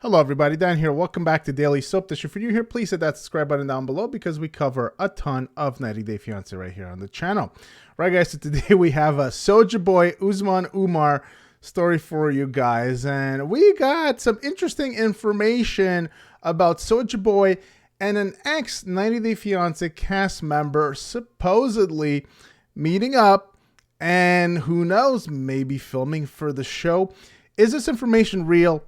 Hello everybody, Dan here. Welcome back to Daily Soap Dish. If you're new here, please hit that subscribe button down below because we cover a ton of 90 Day Fiancé right here on the channel. Right guys, so today we have a Sojaboy Usman Umar story for you guys. And we got some interesting information about Sojaboy and an ex 90 Day Fiancé cast member supposedly meeting up and who knows, maybe filming for the show. Is this information real?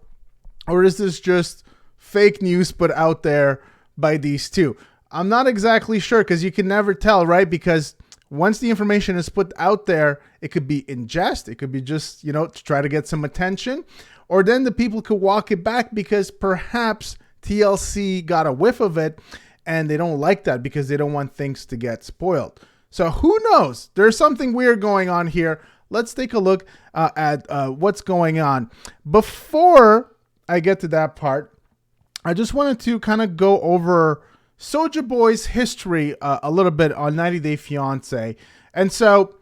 Or is this just fake news put out there by these two? I'm not exactly sure because you can never tell, right? Because once the information is put out there, it could be in jest. It could be just, to try to get some attention. Or then the people could walk it back because perhaps TLC got a whiff of it and they don't like that because they don't want things to get spoiled. So who knows? There's something weird going on here. Let's take a look at what's going on. Before I get to that part, I just wanted to kind of go over Sojaboy's history a little bit on 90 Day Fiancé. And so,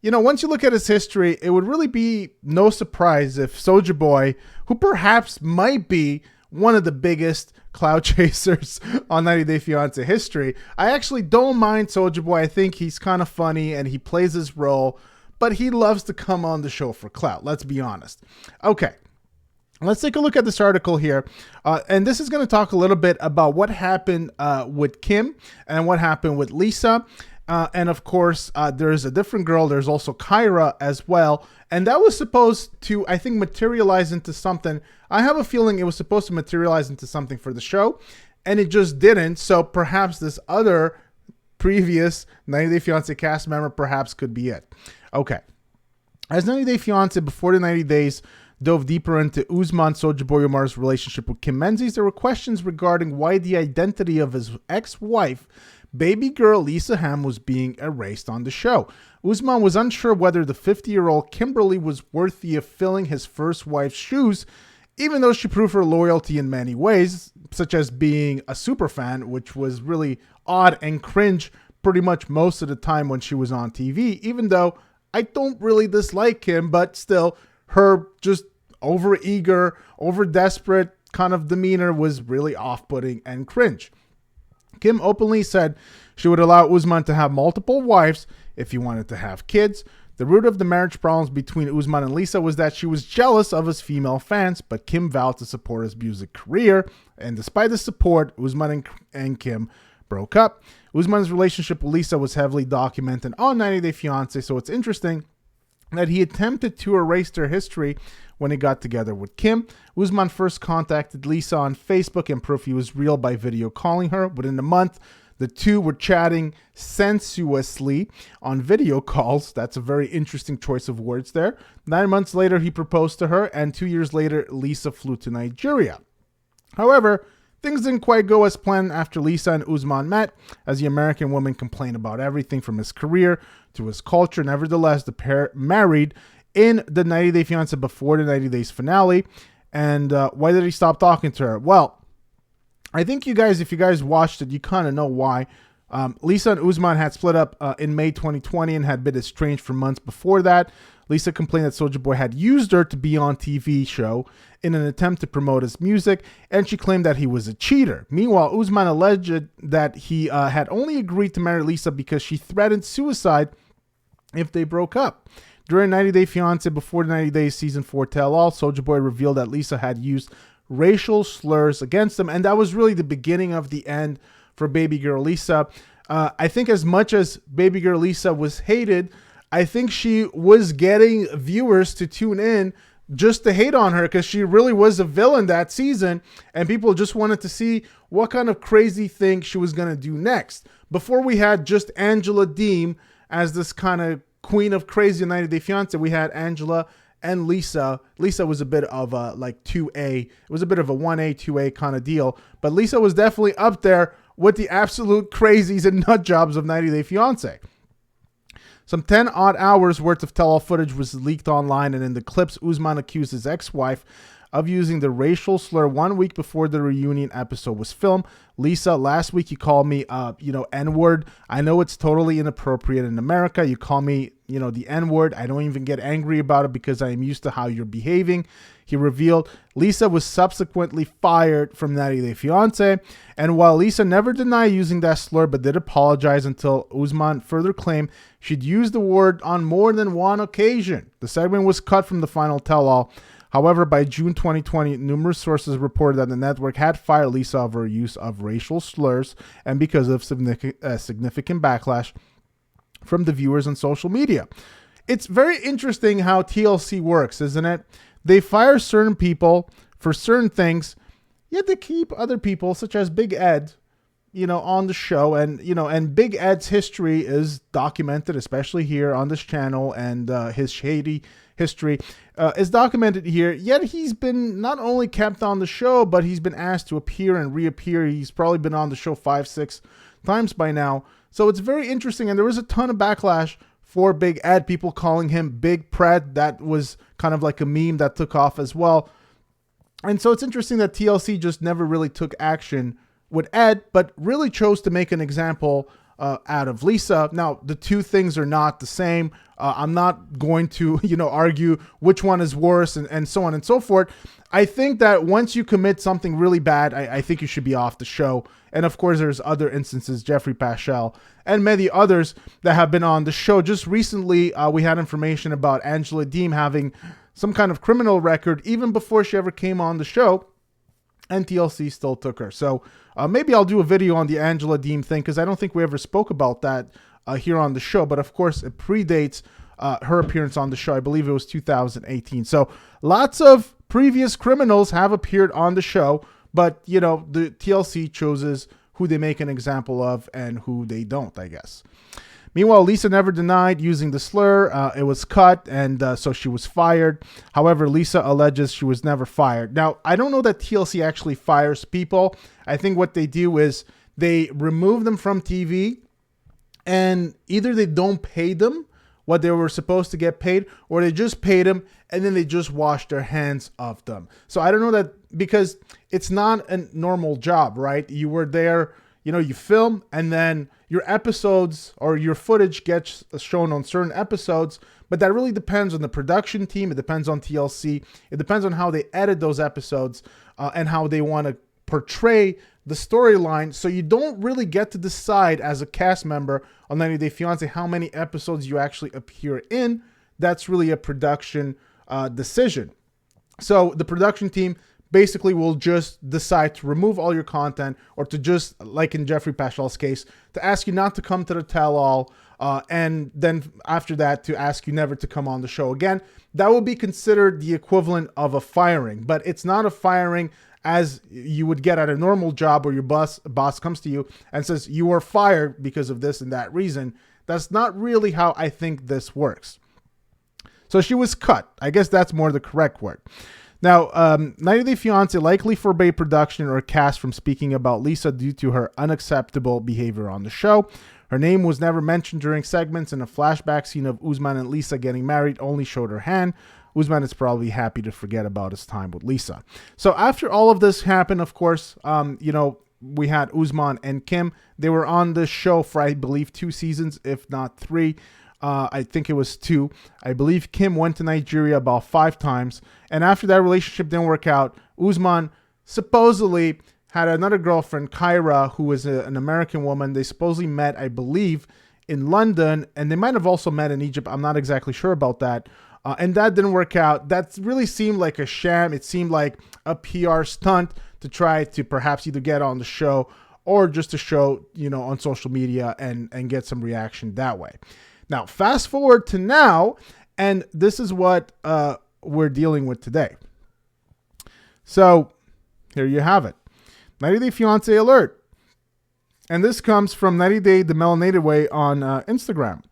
once you look at his history, it would really be no surprise if Sojaboy, who perhaps might be one of the biggest cloud chasers on 90 Day Fiancé history. I actually don't mind Sojaboy. I think he's kind of funny and he plays his role, but he loves to come on the show for clout. Let's be honest. Okay. Let's take a look at this article here. And this is going to talk a little bit about what happened with Kim and what happened with Lisa. And of course, there's a different girl. There's also Kyra as well. And that was supposed to, I think, materialize into something. I have a feeling it was supposed to materialize into something for the show. And it just didn't. So perhaps this other previous 90 Day Fiancé cast member perhaps could be it. Okay. As 90 Day Fiancé, before the 90 days, dove deeper into Usman Sojaboy Umar's relationship with Kim Menzies, there were questions regarding why the identity of his ex-wife, baby girl Lisa Ham, was being erased on the show. Usman was unsure whether the 50-year-old Kimberly was worthy of filling his first wife's shoes, even though she proved her loyalty in many ways, such as being a superfan, which was really odd and cringe pretty much most of the time when she was on TV, even though I don't really dislike Kim, but still, her just over-eager, over-desperate kind of demeanor was really off-putting and cringe. Kim openly said she would allow Usman to have multiple wives if he wanted to have kids. The root of the marriage problems between Usman and Lisa was that she was jealous of his female fans, but Kim vowed to support his music career. And despite the support, Usman and Kim broke up. Usman's relationship with Lisa was heavily documented on 90 Day Fiancé, so it's interesting that he attempted to erase their history when he got together with Kim. Usman first contacted Lisa on Facebook and proved he was real by video calling her. Within a month, the two were chatting sensuously on video calls. That's a very interesting choice of words there. 9 months later, he proposed to her, and 2 years later, Lisa flew to Nigeria. However, things didn't quite go as planned after Lisa and Usman met, as the American woman complained about everything from his career to his culture. Nevertheless, the pair married in the 90 Day Fiancé before the 90 Days finale. And why did he stop talking to her? Well, I think if you guys watched it, you kind of know why. Lisa and Usman had split up in May 2020 and had been estranged for months before that. Lisa complained that Sojaboy had used her to be on TV show in an attempt to promote his music, and she claimed that he was a cheater. Meanwhile, Usman alleged that he had only agreed to marry Lisa because she threatened suicide if they broke up. During 90 Day Fiancé, before the 90 Days Season 4 tell-all, Sojaboy revealed that Lisa had used racial slurs against him, and that was really the beginning of the end for baby girl Lisa. I think as much as baby girl Lisa was hated, I think she was getting viewers to tune in just to hate on her because she really was a villain that season, and people just wanted to see what kind of crazy thing she was going to do next. Before we had just Angela Deem as this kind of queen of crazy 90 Day Fiancé, we had Angela and Lisa. Lisa was a bit of a 2A. It was a bit of a 1A, 2A kind of deal, but Lisa was definitely up there with the absolute crazies and nut jobs of 90 Day Fiancé. Some 10 odd hours worth of tell-all footage was leaked online, and in the clips, Usman accused his ex-wife of using the racial slur 1 week before the reunion episode was filmed. Lisa, last week you called me, N-word. I know it's totally inappropriate in America. You call me, the N-word. I don't even get angry about it because I am used to how you're behaving. He revealed Lisa was subsequently fired from 90 Day Fiancé. And while Lisa never denied using that slur but did apologize until Usman further claimed she'd used the word on more than one occasion. The segment was cut from the final tell-all. However, by June 2020, numerous sources reported that the network had fired Lisa over her use of racial slurs and because of significant backlash from the viewers on social media. It's very interesting how TLC works, isn't it? They fire certain people for certain things, yet they keep other people, such as Big Ed, on the show. And Big Ed's history is documented, especially here on this channel, and his shady history is documented here. Yet he's been not only kept on the show, but he's been asked to appear and reappear. He's probably been on the show 5-6 times by now. So it's very interesting. And there was a ton of backlash for Big Ed, people calling him Big Pred. That was kind of like a meme that took off as well. And so it's interesting that TLC just never really took action with Ed, but really chose to make an example out of Lisa. Now, the two things are not the same. I'm not going to, argue which one is worse and so on and so forth. I think that once you commit something really bad, I think you should be off the show. And of course, there's other instances, Jeffrey Paschal and many others that have been on the show. Just recently, we had information about Angela Deem having some kind of criminal record even before she ever came on the show, and TLC still took her. So maybe I'll do a video on the Angela Deem thing because I don't think we ever spoke about that here on the show. But of course, it predates her appearance on the show. I believe it was 2018. So lots of previous criminals have appeared on the show, but the TLC chooses who they make an example of and who they don't, I guess. Meanwhile, Lisa never denied using the slur. It was cut, and so she was fired. However, Lisa alleges she was never fired. Now, I don't know that TLC actually fires people. I think what they do is they remove them from TV, and either they don't pay them what they were supposed to get paid, or they just paid them and then they just wash their hands of them. So I don't know that, because it's not a normal job, right? You were there, you film, and then your episodes or your footage gets shown on certain episodes, but that really depends on the production team. It depends on TLC. It depends on how they edit those episodes and how they want to portray the storyline. So you don't really get to decide as a cast member on 90 Day Fiancé how many episodes you actually appear in. That's really a production decision. So the production team basically will just decide to remove all your content, or to just, like in Jeffrey Paschal's case, to ask you not to come to the tell-all, and then after that to ask you never to come on the show again. That will be considered the equivalent of a firing, but it's not a firing as you would get at a normal job where your boss comes to you and says you are fired because of this and that reason. That's not really how I think this works. So she was cut. I guess that's more the correct word. Now, 90 Day Fiancé likely forbade production or cast from speaking about Lisa due to her unacceptable behavior on the show. Her name was never mentioned during segments, and a flashback scene of Usman and Lisa getting married only showed her hand. Usman is probably happy to forget about his time with Lisa. So after all of this happened, of course, we had Usman and Kim. They were on the show for, I believe, 2 seasons, if not 3. I think it was 2. I believe Kim went to Nigeria about 5 times. And after that relationship didn't work out, Usman supposedly had another girlfriend, Kyra, who was an American woman. They supposedly met, I believe, in London. And they might have also met in Egypt. I'm not exactly sure about that. And that didn't work out. That really seemed like a sham. It seemed like a PR stunt to try to perhaps either get on the show or just to show, on social media and get some reaction that way. Now, fast forward to now, and this is what we're dealing with today. So here you have it. 90 Day Fiancé alert. And this comes from 90 Day The Melanated Way on Instagram.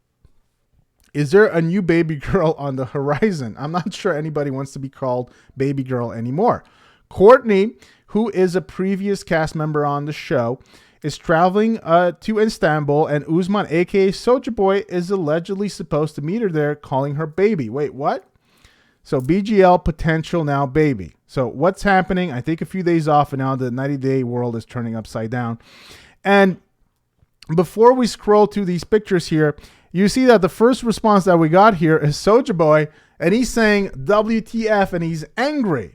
Is there a new baby girl on the horizon? I'm not sure anybody wants to be called baby girl anymore. Courtney, who is a previous cast member on the show, is traveling to Istanbul, and Usman, aka Sojaboy, is allegedly supposed to meet her there, calling her baby. Wait, what? So BGL potential now baby. So what's happening? I take a few days off and now the 90-day world is turning upside down. And before we scroll to these pictures here, you see that the first response that we got here is Sojaboy, and he's saying WTF and he's angry,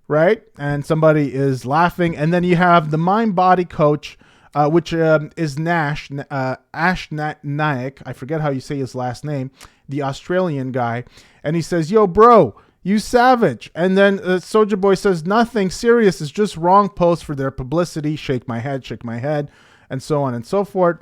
right? And somebody is laughing. And then you have the mind body coach, which is Ash Naik. I forget how you say his last name, the Australian guy. And he says, yo, bro, you savage. And then Sojaboy says, nothing serious. It's just wrong post for their publicity. Shake my head, and so on and so forth.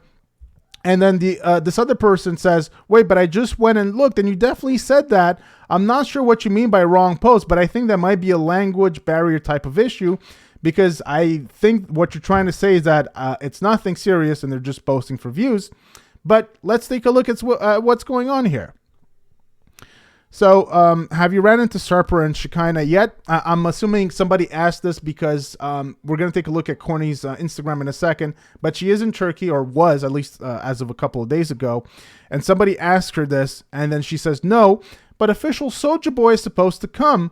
And then this other person says, wait, but I just went and looked, and you definitely said that. I'm not sure what you mean by wrong post, but I think that might be a language barrier type of issue, because I think what you're trying to say is that it's nothing serious and they're just posting for views. But let's take a look at what's going on here. So have you ran into Sarper and Shekinah yet? I'm assuming somebody asked this because we're going to take a look at Courtney's Instagram in a second, but she is in Turkey, or was at least as of a couple of days ago. And somebody asked her this, and then she says, no, but official Sojaboy is supposed to come.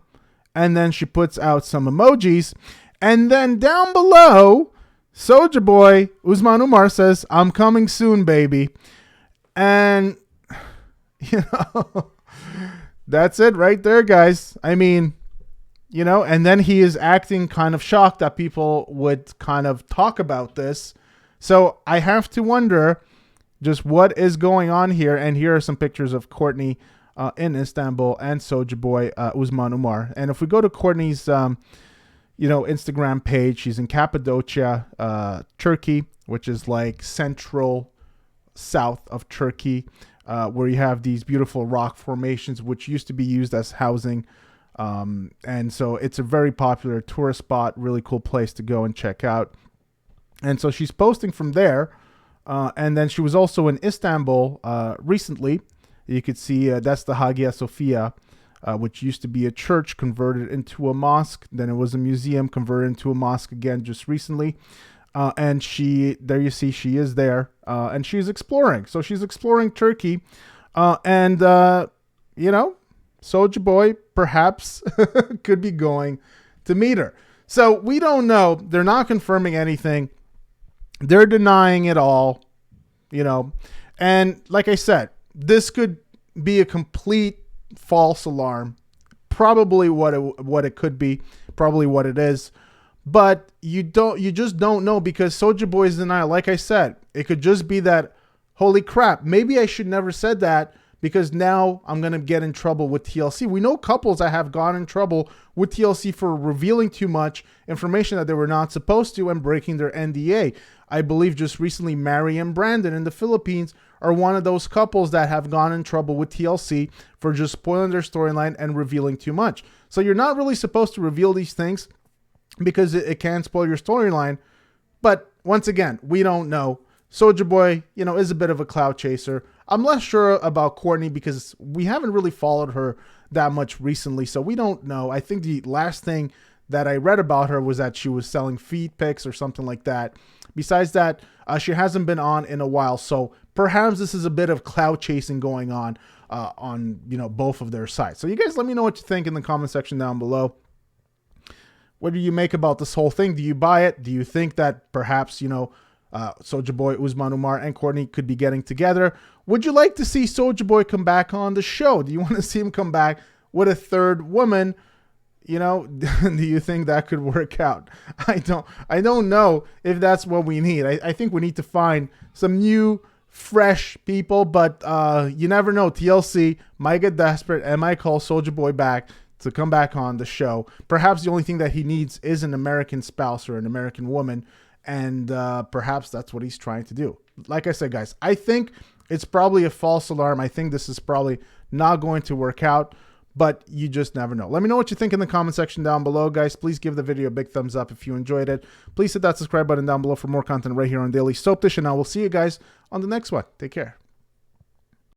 And then she puts out some emojis. And then down below, Sojaboy Usman Umar says, I'm coming soon, baby. And, you know, that's it right there, guys. I mean, you know, and then he is acting kind of shocked that people would kind of talk about this. So I have to wonder just what is going on here. And here are some pictures of Courtney in Istanbul and Sojaboy Usman Umar. And if we go to Courtney's, you know, Instagram page, she's in Cappadocia, Turkey, which is like central south of Turkey. Where you have these beautiful rock formations, which used to be used as housing. And so it's a very popular tourist spot, really cool place to go and check out. And so she's posting from there. And then she was also in Istanbul recently. You could see that's the Hagia Sophia, which used to be a church converted into a mosque. Then it was a museum converted into a mosque again just recently. And there you see, she is there, and she's exploring. So she's exploring Turkey, and, you know, Sojaboy perhaps could be going to meet her. So we don't know. They're not confirming anything. They're denying it all, you know. And like I said, this could be a complete false alarm. Probably what it could be. Probably what it is. But you just don't know, because Sojaboy is in denial. Like I said, it could just be that, holy crap, maybe I should never said that, because now I'm going to get in trouble with TLC. We know couples that have gone in trouble with TLC for revealing too much information that they were not supposed to and breaking their NDA. I believe just recently Mary and Brandon in the Philippines are one of those couples that have gone in trouble with TLC for just spoiling their storyline and revealing too much. So you're not really supposed to reveal these things, because it can spoil your storyline. But once again, we don't know. Sojaboy, you know, is a bit of a cloud chaser. I'm less sure about Courtney because we haven't really followed her that much recently, so we don't know. I think the last thing that I read about her was that she was selling feed pics or something like that. Besides that, she hasn't been on in a while, so perhaps this is a bit of cloud chasing going on, you know, both of their sides. So you guys let me know what you think in the comment section down below. What do you make about this whole thing? Do you buy it? Do you think that perhaps, you know, Sojaboy Usman Umar and Courtney could be getting together? Would you like to see Sojaboy come back on the show? Do you want to see him come back with a third woman? You know, do you think that could work out? I don't know if that's what we need. I think we need to find some new, fresh people, but you never know. TLC might get desperate and might call Sojaboy back to come back on the show. Perhaps the only thing that he needs is an American spouse or an American woman, and perhaps that's what he's trying to do. Like I said, guys, I think it's probably a false alarm. I think this is probably not going to work out, but you just never know. Let me know what you think in the comment section down below, guys. Please give the video a big thumbs up if you enjoyed it. Please hit that subscribe button down below for more content right here on Daily Soap Dish, and I will see you guys on the next one. Take care.